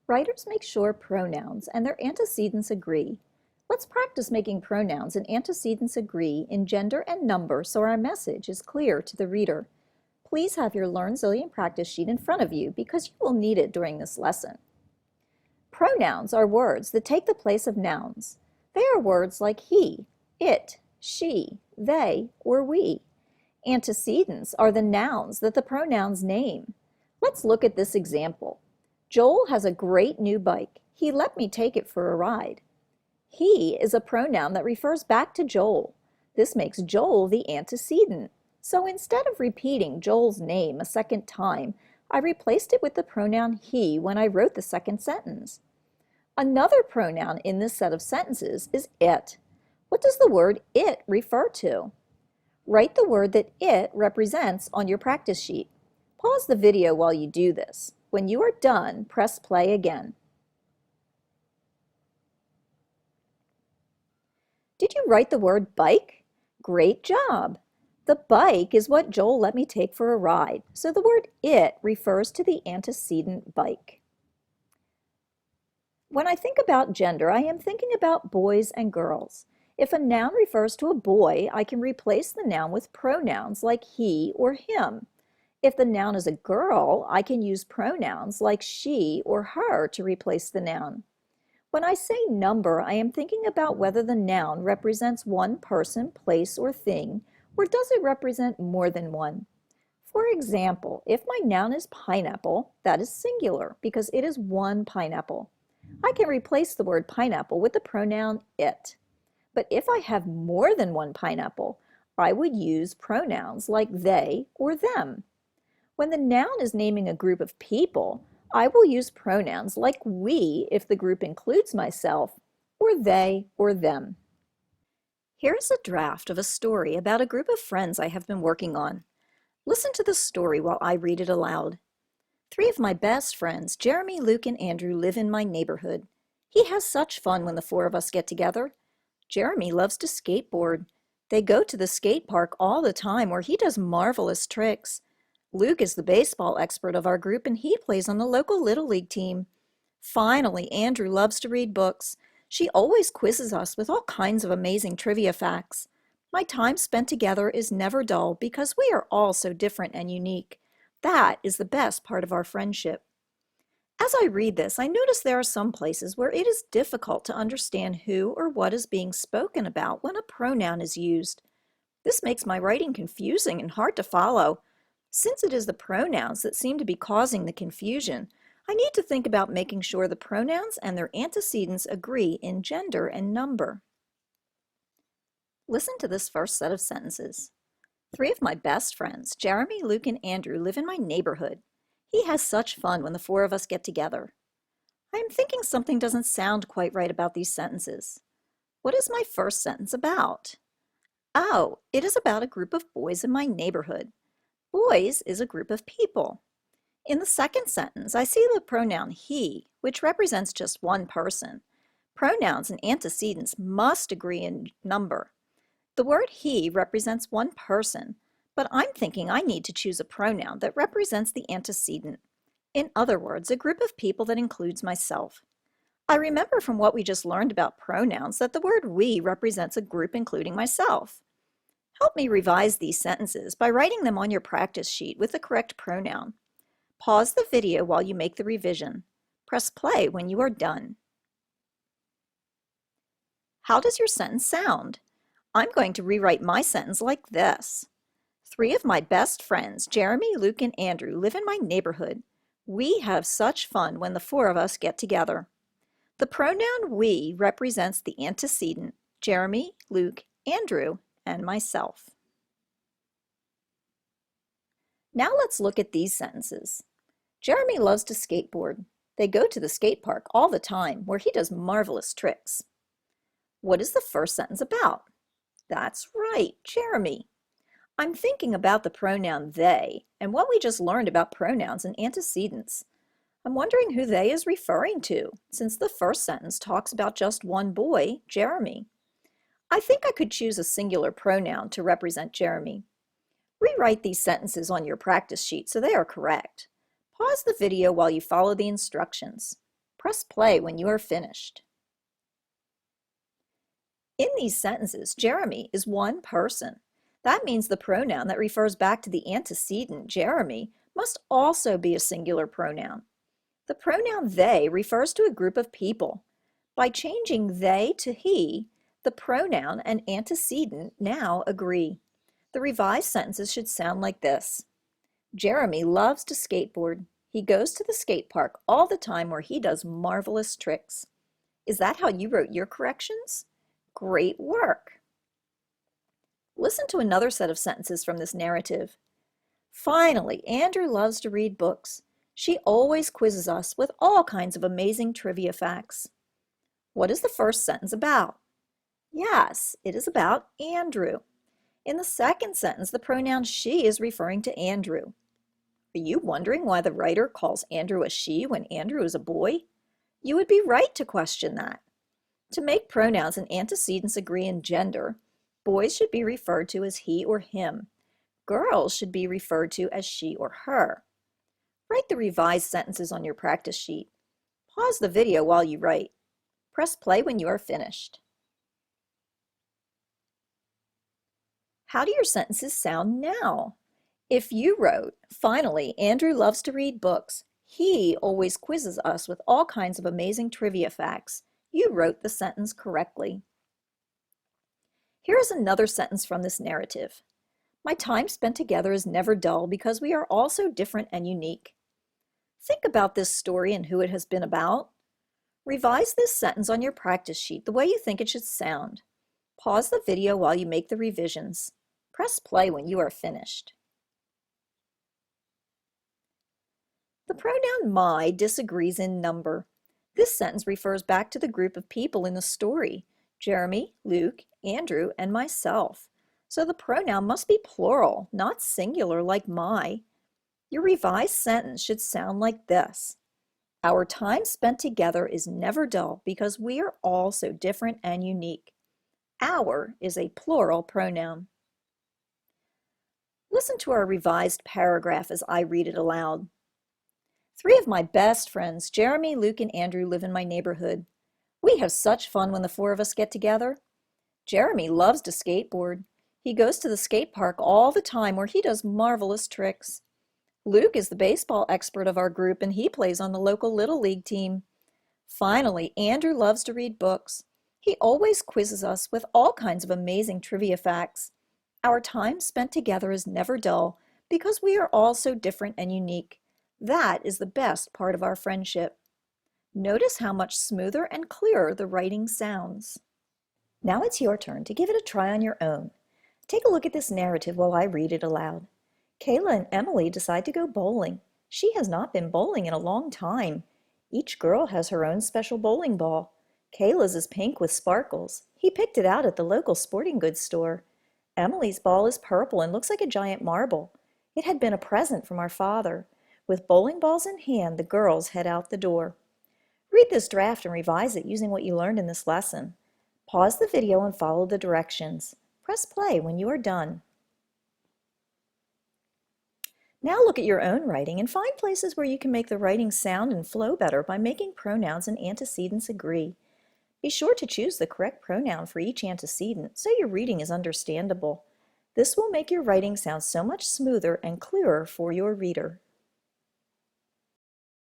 Writers make sure pronouns and their antecedents agree. Let's practice making pronouns and antecedents agree in gender and number so our message is clear to the reader. Please have your Learn Zillion practice sheet in front of you because you will need it during this lesson. Pronouns are words that take the place of nouns. They are words like he, it, she, they, or we. Antecedents are the nouns that the pronouns name. Let's look at this example. Joel has a great new bike. He let me take it for a ride. He is a pronoun that refers back to Joel. This makes Joel the antecedent. So instead of repeating Joel's name a second time, I replaced it with the pronoun he when I wrote the second sentence. Another pronoun in this set of sentences is it. What does the word it refer to? Write the word that it represents on your practice sheet. Pause the video while you do this. When you are done, press play again. Did you write the word bike? Great job! The bike is what Joel let me take for a ride, so the word it refers to the antecedent bike. When I think about gender, I am thinking about boys and girls. If a noun refers to a boy, I can replace the noun with pronouns like he or him. If the noun is a girl, I can use pronouns like she or her to replace the noun. When I say number, I am thinking about whether the noun represents one person, place, or thing, or does it represent more than one? For example, if my noun is pineapple, that is singular because it is one pineapple. I can replace the word pineapple with the pronoun it. But if I have more than one pineapple, I would use pronouns like they or them. When the noun is naming a group of people, I will use pronouns like we if the group includes myself, or they or them. Here is a draft of a story about a group of friends I have been working on. Listen to the story while I read it aloud. 3 of my best friends, Jeremy, Luke, and Andrew, live in my neighborhood. He has such fun when the 4 of us get together. Jeremy loves to skateboard. They go to the skate park all the time where he does marvelous tricks. Luke is the baseball expert of our group and he plays on the local Little League team. Finally, Andrew loves to read books. She always quizzes us with all kinds of amazing trivia facts. My time spent together is never dull because we are all so different and unique. That is the best part of our friendship. As I read this, I notice there are some places where it is difficult to understand who or what is being spoken about when a pronoun is used. This makes my writing confusing and hard to follow. Since it is the pronouns that seem to be causing the confusion, I need to think about making sure the pronouns and their antecedents agree in gender and number. Listen to this first set of sentences. 3 of my best friends, Jeremy, Luke, and Andrew, live in my neighborhood. He has such fun when the 4 of us get together. I am thinking something doesn't sound quite right about these sentences. What is my first sentence about? Oh, it is about a group of boys in my neighborhood. Boys is a group of people. In the second sentence, I see the pronoun he, which represents just one person. Pronouns and antecedents must agree in number. The word he represents one person, but I'm thinking I need to choose a pronoun that represents the antecedent. In other words, a group of people that includes myself. I remember from what we just learned about pronouns that the word we represents a group including myself. Help me revise these sentences by writing them on your practice sheet with the correct pronoun. Pause the video while you make the revision. Press play when you are done. How does your sentence sound? I'm going to rewrite my sentence like this. 3 of my best friends, Jeremy, Luke, and Andrew, live in my neighborhood. We have such fun when the 4 of us get together. The pronoun we represents the antecedent, Jeremy, Luke, Andrew, and myself. Now let's look at these sentences. Jeremy loves to skateboard. They go to the skate park all the time where he does marvelous tricks. What is the first sentence about? That's right, Jeremy. I'm thinking about the pronoun they and what we just learned about pronouns and antecedents. I'm wondering who they is referring to, since the first sentence talks about just one boy, Jeremy. I think I could choose a singular pronoun to represent Jeremy. Rewrite these sentences on your practice sheet so they are correct. Pause the video while you follow the instructions. Press play when you are finished. In these sentences, Jeremy is one person. That means the pronoun that refers back to the antecedent, Jeremy, must also be a singular pronoun. The pronoun they refers to a group of people. By changing they to he, the pronoun and antecedent now agree. The revised sentences should sound like this. Jeremy loves to skateboard. He goes to the skate park all the time where he does marvelous tricks. Is that how you wrote your corrections? Great work! Listen to another set of sentences from this narrative. Finally, Andrew loves to read books. She always quizzes us with all kinds of amazing trivia facts. What is the first sentence about? Yes, it is about Andrew. In the second sentence, the pronoun she is referring to Andrew. Are you wondering why the writer calls Andrew a she when Andrew is a boy? You would be right to question that. To make pronouns and antecedents agree in gender, boys should be referred to as he or him. Girls should be referred to as she or her. Write the revised sentences on your practice sheet. Pause the video while you write. Press play when you are finished. How do your sentences sound now? If you wrote, finally, Andrew loves to read books. He always quizzes us with all kinds of amazing trivia facts. You wrote the sentence correctly. Here is another sentence from this narrative. My time spent together is never dull because we are all so different and unique. Think about this story and who it has been about. Revise this sentence on your practice sheet the way you think it should sound. Pause the video while you make the revisions. Press play when you are finished. The pronoun my disagrees in number. This sentence refers back to the group of people in the story, Jeremy, Luke, Andrew, and myself. So the pronoun must be plural, not singular like my. Your revised sentence should sound like this. Our time spent together is never dull because we are all so different and unique. Our is a plural pronoun. Listen to our revised paragraph as I read it aloud. 3 of my best friends, Jeremy, Luke, and Andrew, live in my neighborhood. We have such fun when the 4 of us get together. Jeremy loves to skateboard. He goes to the skate park all the time where he does marvelous tricks. Luke is the baseball expert of our group and he plays on the local Little League team. Finally, Andrew loves to read books. He always quizzes us with all kinds of amazing trivia facts. Our time spent together is never dull because we are all so different and unique. That is the best part of our friendship. Notice how much smoother and clearer the writing sounds. Now it's your turn to give it a try on your own. Take a look at this narrative while I read it aloud. Kayla and Emily decide to go bowling. She has not been bowling in a long time. Each girl has her own special bowling ball. Kayla's is pink with sparkles. He picked it out at the local sporting goods store. Emily's ball is purple and looks like a giant marble. It had been a present from our father. With bowling balls in hand, the girls head out the door. Read this draft and revise it using what you learned in this lesson. Pause the video and follow the directions. Press play when you are done. Now look at your own writing and find places where you can make the writing sound and flow better by making pronouns and antecedents agree. Be sure to choose the correct pronoun for each antecedent so your reading is understandable. This will make your writing sound so much smoother and clearer for your reader.